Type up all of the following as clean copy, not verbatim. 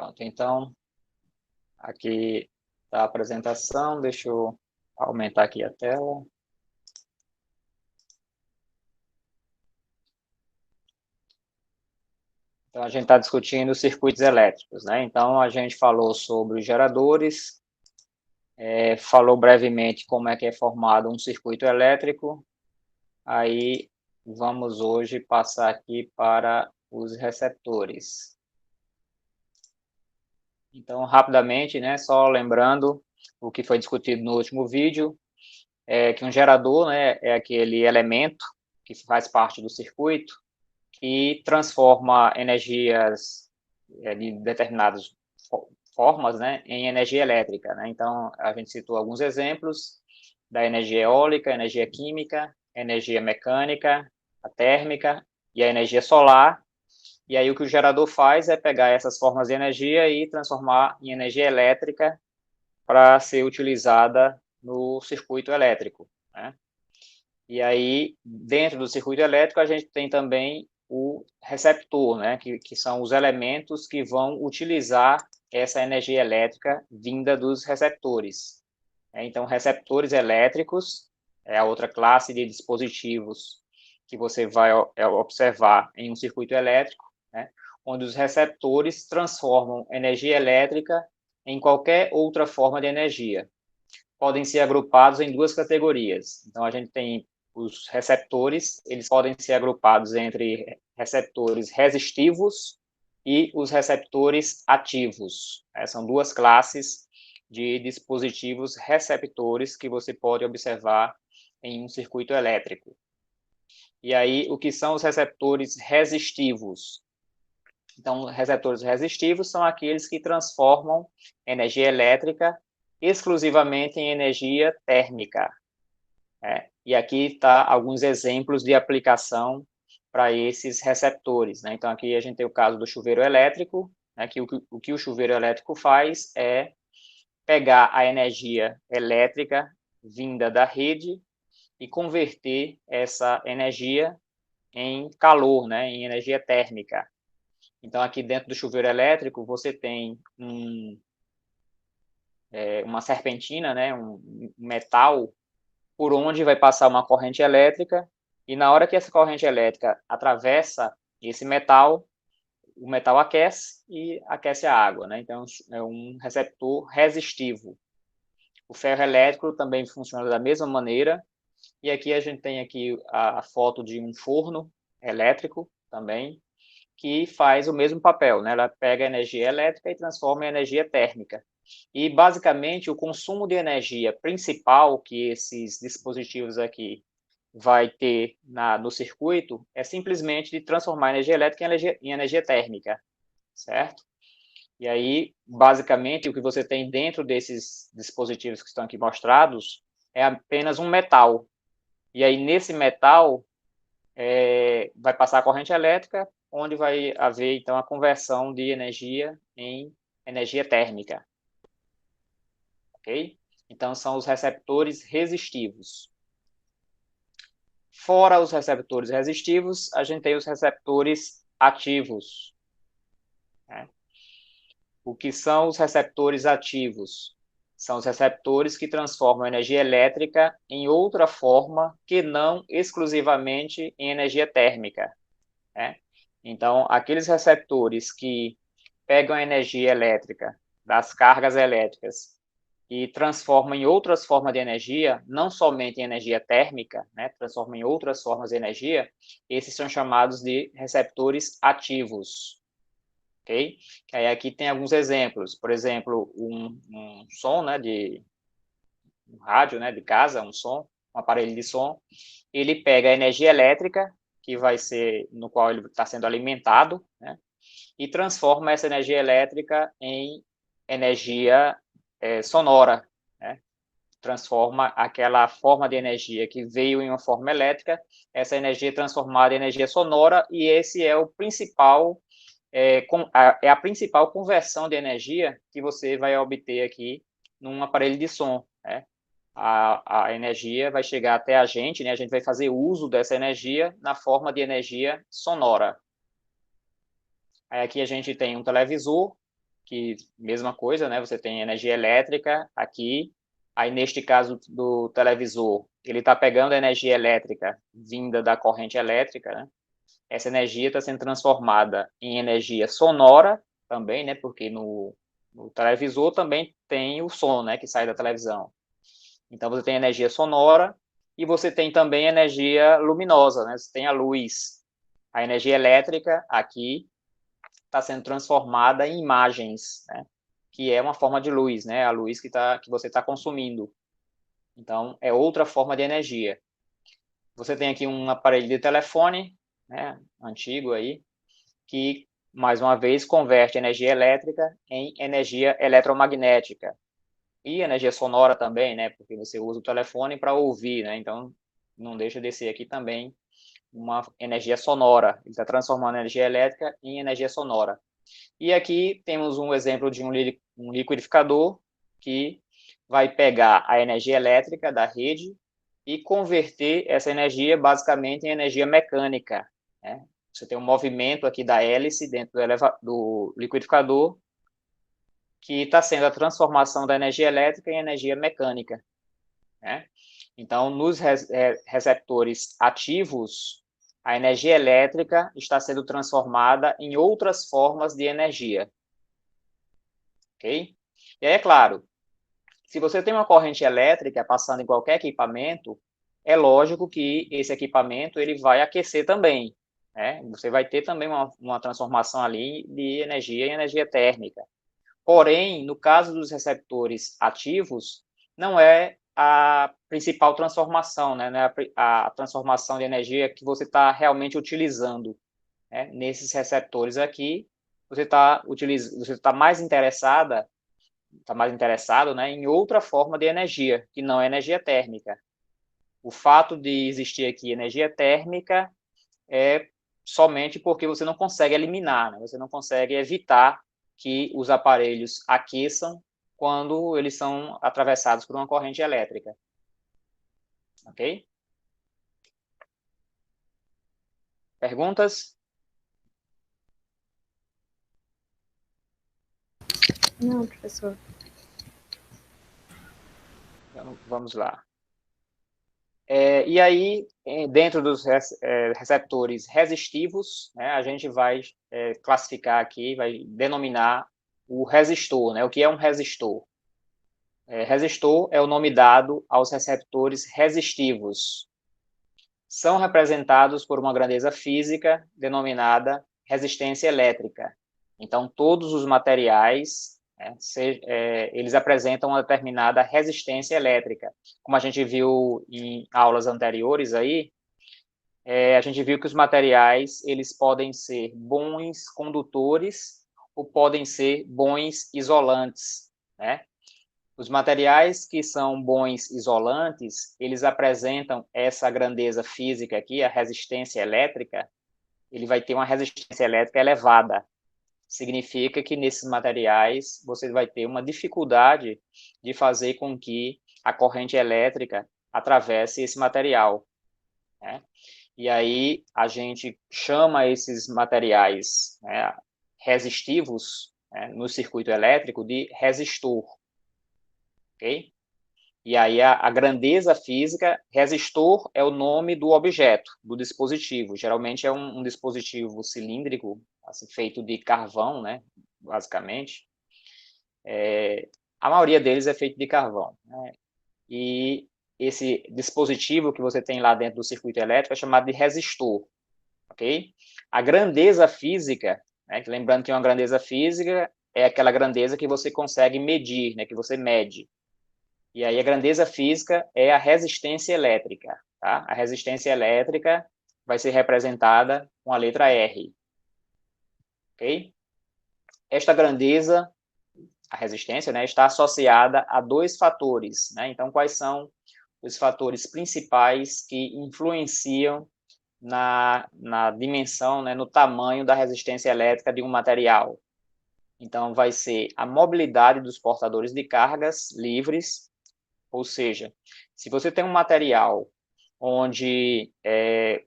Pronto, então, aqui está a apresentação, deixa eu aumentar aqui a tela. Então, a gente está discutindo circuitos elétricos, né? Então, a gente falou sobre os geradores, falou brevemente como é que é formado um circuito elétrico, aí vamos hoje passar aqui para os receptores. Então, rapidamente, né, só lembrando o que foi discutido no último vídeo, é que um gerador, né, é aquele elemento que faz parte do circuito que transforma energias de determinadas formas, né, em energia elétrica, né? Então, a gente citou alguns exemplos da energia eólica, energia química, energia mecânica, a térmica e a energia solar. E aí o que o gerador faz é pegar essas formas de energia e transformar em energia elétrica para ser utilizada no circuito elétrico, né? E aí, dentro do circuito elétrico, a gente tem também o receptor, né, que são os elementos que vão utilizar essa energia elétrica vinda dos receptores. Então, receptores elétricos é a outra classe de dispositivos que você vai observar em um circuito elétrico, né, onde os receptores transformam energia elétrica em qualquer outra forma de energia. Podem ser agrupados em duas categorias. Então, a gente tem os receptores, eles podem ser agrupados entre receptores resistivos e os receptores ativos. São duas classes de dispositivos receptores que você pode observar em um circuito elétrico. E aí, o que são os receptores resistivos? Então, receptores resistivos são aqueles que transformam energia elétrica exclusivamente em energia térmica. E aqui está alguns exemplos de aplicação para esses receptores, né? Então, aqui a gente tem o caso do chuveiro elétrico, né, que o que o chuveiro elétrico faz é pegar a energia elétrica vinda da rede e converter essa energia em calor, né, em energia térmica. Então, aqui dentro do chuveiro elétrico, você tem uma serpentina, né, um metal, por onde vai passar uma corrente elétrica, e na hora que essa corrente elétrica atravessa esse metal, o metal aquece e aquece a água, né? Então, é um receptor resistivo. O ferro elétrico também funciona da mesma maneira, e aqui a gente tem aqui a foto de um forno elétrico também, que faz o mesmo papel, né? Ela pega a energia elétrica e transforma em energia térmica. E, basicamente, o consumo de energia principal que esses dispositivos aqui vai ter no circuito é simplesmente de transformar a energia elétrica em energia térmica, certo? E aí, basicamente, o que você tem dentro desses dispositivos que estão aqui mostrados é apenas um metal. E aí, nesse metal, vai passar a corrente elétrica, onde vai haver, então, a conversão de energia em energia térmica. Ok? Então, são os receptores resistivos. Fora os receptores resistivos, a gente tem os receptores ativos. Né? O que são os receptores ativos? São os receptores que transformam a energia elétrica em outra forma que não exclusivamente em energia térmica. Né? Então, aqueles receptores que pegam a energia elétrica das cargas elétricas e transformam em outras formas de energia, não somente em energia térmica, né, transformam em outras formas de energia, esses são chamados de receptores ativos. Ok? Que aí aqui tem alguns exemplos, por exemplo, um som, né, de um rádio, né, de casa, um som, um aparelho de som, ele pega a energia elétrica, que vai ser, no qual ele está sendo alimentado, né, e transforma essa energia elétrica em energia sonora, né? Transforma aquela forma de energia que veio em uma forma elétrica, essa energia transformada em energia sonora, e esse é o principal, é a principal conversão de energia que você vai obter aqui num aparelho de som, né? A energia vai chegar até a gente, né? A gente vai fazer uso dessa energia na forma de energia sonora. Aí aqui a gente tem um televisor, que mesma coisa, né? Você tem energia elétrica aqui, aí neste caso do televisor, ele está pegando a energia elétrica vinda da corrente elétrica, né? Essa energia está sendo transformada em energia sonora também, né? Porque no televisor também tem o som, né? Que sai da televisão. Então você tem energia sonora e você tem também energia luminosa, né? Você tem a luz. A energia elétrica aqui está sendo transformada em imagens, né? Que é uma forma de luz, né? A luz que você está consumindo. Então, é outra forma de energia. Você tem aqui um aparelho de telefone, né? Antigo aí, que, mais uma vez, converte energia elétrica em energia eletromagnética. E energia sonora também, né? Porque você usa o telefone para ouvir, né? Então, não deixa de ser aqui também uma energia sonora. Ele está transformando energia elétrica em energia sonora. E aqui temos um exemplo de um liquidificador que vai pegar a energia elétrica da rede e converter essa energia basicamente em energia mecânica, né? Você tem um movimento aqui da hélice dentro do liquidificador que está sendo a transformação da energia elétrica em energia mecânica, né? Então, nos receptores ativos, a energia elétrica está sendo transformada em outras formas de energia, ok? E aí, é claro, se você tem uma corrente elétrica passando em qualquer equipamento, é lógico que esse equipamento ele vai aquecer também, né? Você vai ter também uma transformação ali de energia em energia térmica. Porém, no caso dos receptores ativos, não é a principal transformação, né? Não é a transformação de energia que você está realmente utilizando, né? Nesses receptores aqui, você está mais interessado, né, em outra forma de energia, que não é energia térmica. O fato de existir aqui energia térmica é somente porque você não consegue eliminar, né? Você não consegue evitar que os aparelhos aqueçam quando eles são atravessados por uma corrente elétrica. Ok? Perguntas? Não, professor. Então, vamos lá. E aí, dentro dos receptores resistivos, né, a gente vai classificar aqui, vai denominar o resistor, né? O que é um resistor? Resistor é o nome dado aos receptores resistivos. São representados por uma grandeza física denominada resistência elétrica. Então, todos os materiais, eles apresentam uma determinada resistência elétrica. Como a gente viu em aulas anteriores aí, a gente viu que os materiais, eles podem ser bons condutores ou podem ser bons isolantes, né? Os materiais que são bons isolantes, eles apresentam essa grandeza física aqui, a resistência elétrica, ele vai ter uma resistência elétrica elevada. Significa que nesses materiais você vai ter uma dificuldade de fazer com que a corrente elétrica atravesse esse material, né? E aí a gente chama esses materiais, né, resistivos, né, no circuito elétrico de resistor, ok? E aí a grandeza física, resistor é o nome do objeto, do dispositivo. Geralmente é um dispositivo cilíndrico, assim, feito de carvão, né, basicamente. A maioria deles é feito de carvão, né? E esse dispositivo que você tem lá dentro do circuito elétrico é chamado de resistor, ok? A grandeza física, né, lembrando que uma grandeza física é aquela grandeza que você consegue medir, né, que você mede. E aí a grandeza física é a resistência elétrica, tá? A resistência elétrica vai ser representada com a letra R, ok? Esta grandeza, a resistência, né, está associada a dois fatores, né? Então, quais são os fatores principais que influenciam na dimensão, né, no tamanho da resistência elétrica de um material? Então, vai ser a mobilidade dos portadores de cargas livres, ou seja, se você tem um material onde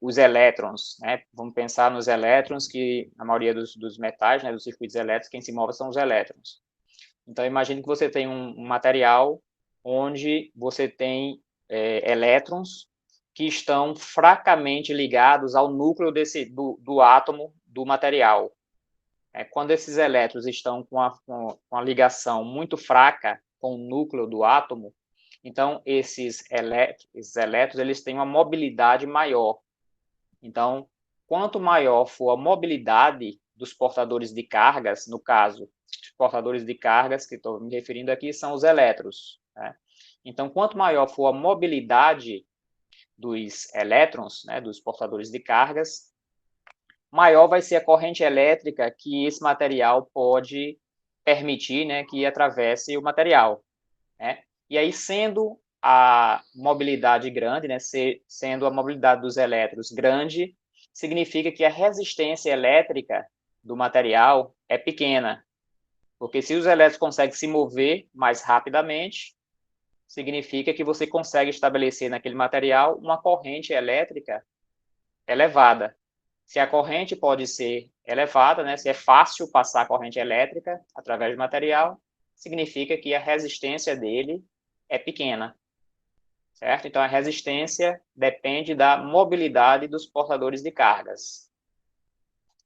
os elétrons, né, vamos pensar nos elétrons, que a maioria dos metais, né, dos circuitos elétricos, quem se move são os elétrons. Então, imagine que você tem um material onde você tem elétrons que estão fracamente ligados ao núcleo do átomo do material. Quando esses elétrons estão com a ligação muito fraca com o núcleo do átomo, então esses elétrons eles têm uma mobilidade maior. Então, quanto maior for a mobilidade dos portadores de cargas, no caso, os portadores de cargas que estou me referindo aqui são os elétrons, né? Então, quanto maior for a mobilidade dos elétrons, né, dos portadores de cargas, maior vai ser a corrente elétrica que esse material pode permitir, né, que atravesse o material, né? E aí, sendo a mobilidade grande, né, sendo a mobilidade dos elétrons grande, significa que a resistência elétrica do material é pequena, porque se os elétrons conseguem se mover mais rapidamente, significa que você consegue estabelecer naquele material uma corrente elétrica elevada. Se a corrente pode ser elevada, né, se é fácil passar a corrente elétrica através do material, significa que a resistência dele é pequena, certo? Então, a resistência depende da mobilidade dos portadores de cargas.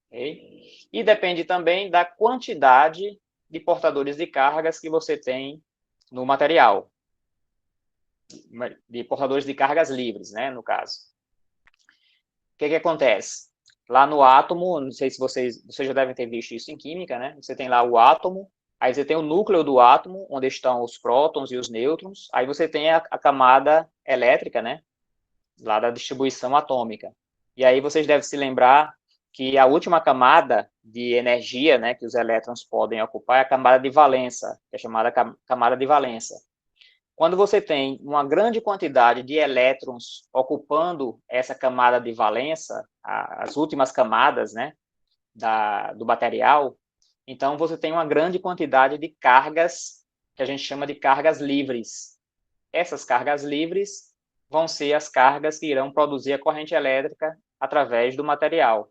Okay? E depende também da quantidade de portadores de cargas que você tem no material. De portadores de cargas livres, né, no caso. O que acontece? Lá no átomo, não sei se vocês já devem ter visto isso em química, né? Você tem lá o átomo, aí você tem o núcleo do átomo, onde estão os prótons e os nêutrons, aí você tem a camada elétrica, né? Lá da distribuição atômica. E aí vocês devem se lembrar que a última camada de energia, né, que os elétrons podem ocupar é a camada de valência, que é chamada camada de valência. Quando você tem uma grande quantidade de elétrons ocupando essa camada de valência, as últimas camadas, né, do material, então você tem uma grande quantidade de cargas, que a gente chama de cargas livres. Essas cargas livres vão ser as cargas que irão produzir a corrente elétrica através do material.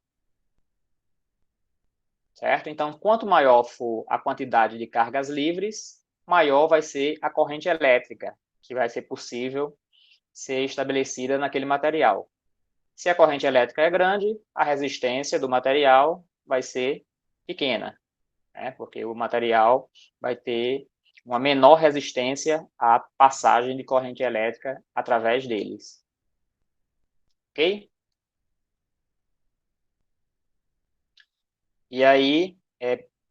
Certo? Então, quanto maior for a quantidade de cargas livres, maior vai ser a corrente elétrica que vai ser possível ser estabelecida naquele material. Se a corrente elétrica é grande, a resistência do material vai ser pequena, né? Porque o material vai ter uma menor resistência à passagem de corrente elétrica através deles. Ok? E aí,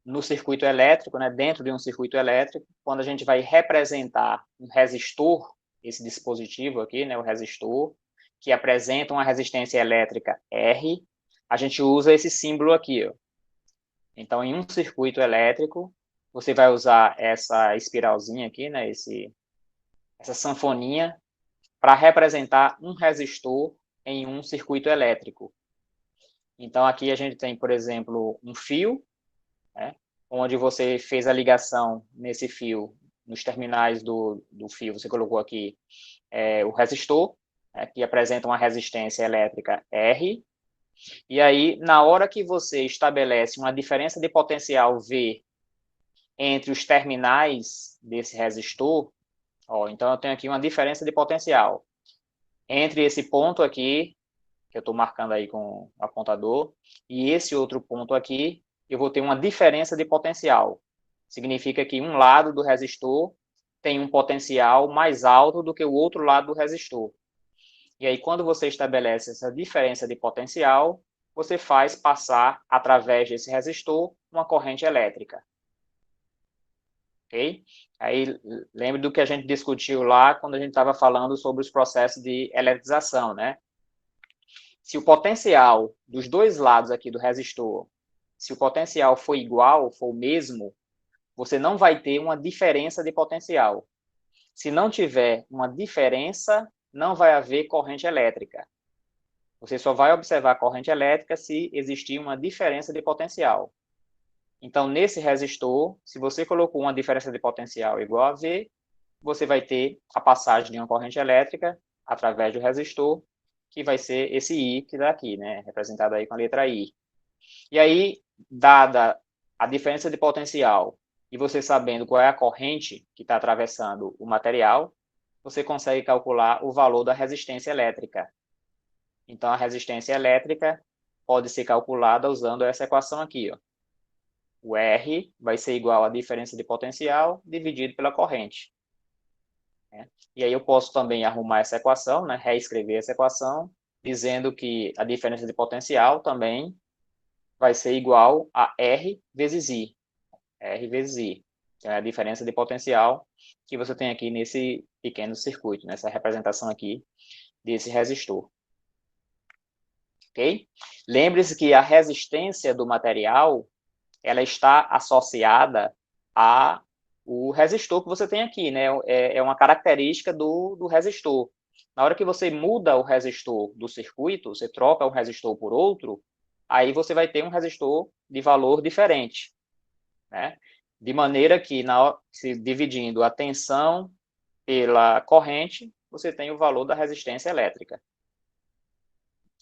no circuito elétrico, né, dentro de um circuito elétrico, quando a gente vai representar um resistor, esse dispositivo aqui, né, o resistor, que apresenta uma resistência elétrica R, a gente usa esse símbolo aqui, ó. Então, em um circuito elétrico, você vai usar essa espiralzinha aqui, né, essa sanfoninha, para representar um resistor em um circuito elétrico. Então, aqui a gente tem, por exemplo, um fio, né, onde você fez a ligação nesse fio, nos terminais do fio, você colocou aqui o resistor, que apresenta uma resistência elétrica R, e aí, na hora que você estabelece uma diferença de potencial V entre os terminais desse resistor, ó, então eu tenho aqui uma diferença de potencial entre esse ponto aqui, que eu estou marcando aí com o apontador, e esse outro ponto aqui, eu vou ter uma diferença de potencial. Significa que um lado do resistor tem um potencial mais alto do que o outro lado do resistor. E aí, quando você estabelece essa diferença de potencial, você faz passar, através desse resistor, uma corrente elétrica. Ok? Aí, lembre do que a gente discutiu lá, quando a gente estava falando sobre os processos de eletrização, né? Se o potencial dos dois lados aqui do resistor, se o potencial for igual, for o mesmo, você não vai ter uma diferença de potencial. Se não tiver uma diferença, não vai haver corrente elétrica. Você só vai observar a corrente elétrica se existir uma diferença de potencial. Então, nesse resistor, se você colocou uma diferença de potencial igual a V, você vai ter a passagem de uma corrente elétrica através do resistor que vai ser esse I que está aqui, né? Representado aí com a letra I. E aí, dada a diferença de potencial e você sabendo qual é a corrente que está atravessando o material, você consegue calcular o valor da resistência elétrica. Então, a resistência elétrica pode ser calculada usando essa equação aqui, ó. O R vai ser igual à diferença de potencial dividido pela corrente. E aí eu posso também arrumar essa equação, né, reescrever essa equação, dizendo que a diferença de potencial também vai ser igual a R vezes I. R vezes I. Então, é a diferença de potencial que você tem aqui nesse pequeno circuito, nessa representação aqui desse resistor. Ok? Lembre-se que a resistência do material, ela está associada a o resistor que você tem aqui, né? É uma característica do resistor. Na hora que você muda o resistor do circuito, você troca um resistor por outro, aí você vai ter um resistor de valor diferente, né? De maneira que, se dividindo a tensão pela corrente, você tem o valor da resistência elétrica.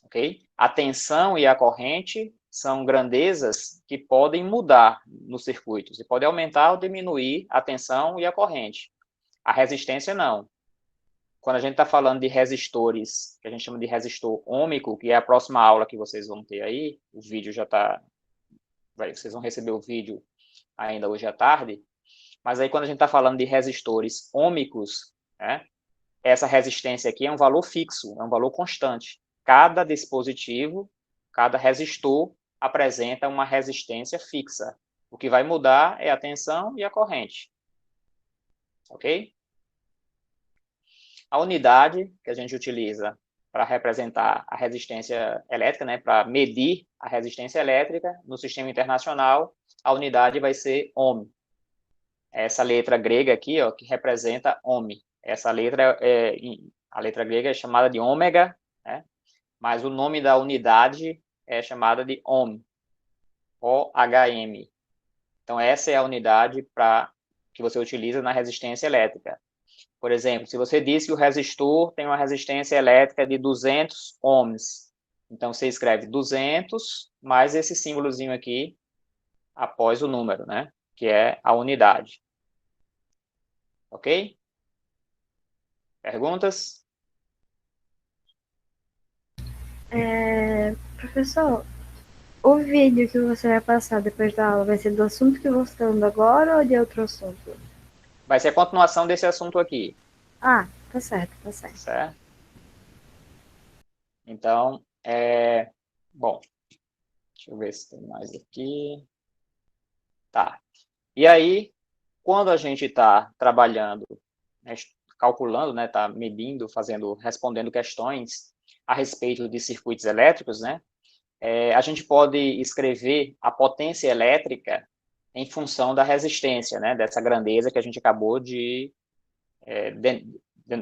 Ok? A tensão e a corrente são grandezas que podem mudar no circuito. Você pode aumentar ou diminuir a tensão e a corrente. A resistência, não. Quando a gente está falando de resistores, que a gente chama de resistor ôhmico, que é a próxima aula que vocês vão ter aí, o vídeo já está... Vocês vão receber o vídeo ainda hoje à tarde, mas aí quando a gente está falando de resistores ôhmicos, né, essa resistência aqui é um valor fixo, é um valor constante. Cada dispositivo, cada resistor apresenta uma resistência fixa. O que vai mudar é a tensão e a corrente. Ok? A unidade que a gente utiliza para representar a resistência elétrica, né, para medir a resistência elétrica no sistema internacional, a unidade vai ser ohm. Essa letra grega aqui, ó, que representa ohm. Essa letra, a letra grega é chamada de ômega, né? Mas o nome da unidade é chamada de ohm, O-H-M. Então, essa é a unidade que você utiliza na resistência elétrica. Por exemplo, se você diz que o resistor tem uma resistência elétrica de 200 ohms, então você escreve 200 mais esse símbolozinho aqui após o número, né? Que é a unidade. Ok? Perguntas? Professor, o vídeo que você vai passar depois da aula vai ser do assunto que você está dando agora ou de outro assunto? Vai ser a continuação desse assunto aqui. Ah, tá certo, tá certo. Certo? Então, bom, deixa eu ver se tem mais aqui. Tá. E aí, quando a gente está trabalhando, né, calculando, né, está medindo, respondendo questões a respeito de circuitos elétricos, né, a gente pode escrever a potência elétrica em função da resistência, né, dessa grandeza que a gente acabou de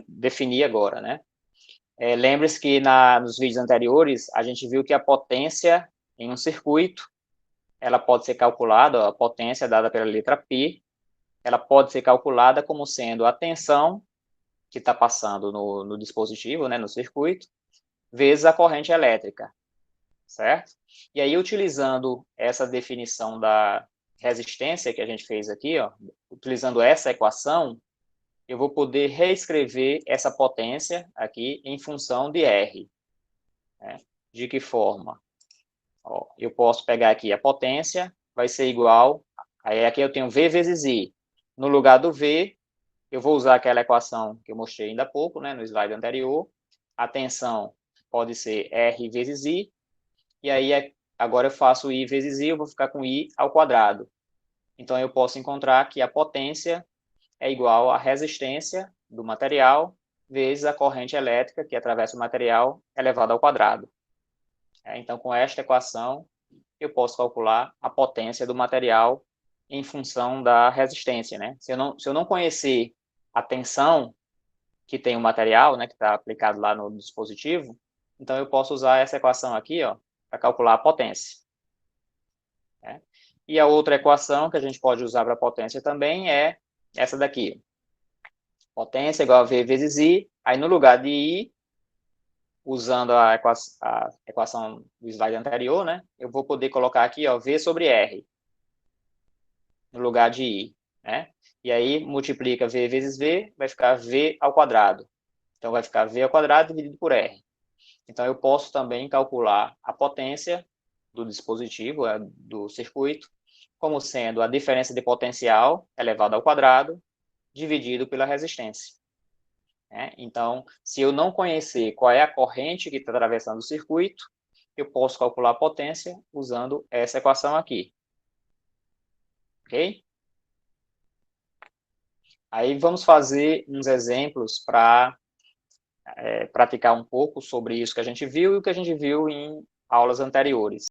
definir agora, né. Lembre-se que nos vídeos anteriores a gente viu que a potência em um circuito, ela pode ser calculada, a potência dada pela letra P, ela pode ser calculada como sendo a tensão que está passando no dispositivo, né, no circuito, vezes a corrente elétrica, certo? E aí, utilizando essa definição da resistência que a gente fez aqui, ó, utilizando essa equação, eu vou poder reescrever essa potência aqui em função de R. Né? De que forma? Ó, eu posso pegar aqui a potência, vai ser igual, aí aqui eu tenho V vezes I. No lugar do V, eu vou usar aquela equação que eu mostrei ainda há pouco, né, no slide anterior. A tensão pode ser R vezes I, e aí agora eu faço I vezes I, eu vou ficar com I ao quadrado. Então, eu posso encontrar que a potência é igual à resistência do material vezes a corrente elétrica que atravessa o material elevado ao quadrado. Então, com esta equação, eu posso calcular a potência do material em função da resistência, né? Se eu não conhecer a tensão que tem o material, né, que está aplicado lá no dispositivo, então eu posso usar essa equação aqui, ó, para calcular a potência. Né? E a outra equação que a gente pode usar para a potência também é essa daqui. Potência igual a V vezes I, aí no lugar de I, usando a equação do slide anterior, né, eu vou poder colocar aqui, ó, V sobre R, no lugar de I, né? E aí, multiplica V vezes V, vai ficar V ao quadrado. Então, vai ficar V ao quadrado dividido por R. Então, eu posso também calcular a potência do dispositivo, do circuito, como sendo a diferença de potencial elevado ao quadrado, dividido pela resistência. Então, se eu não conhecer qual é a corrente que está atravessando o circuito, eu posso calcular a potência usando essa equação aqui. Ok? Aí vamos fazer uns exemplos para praticar um pouco sobre isso que a gente viu e o que a gente viu em aulas anteriores.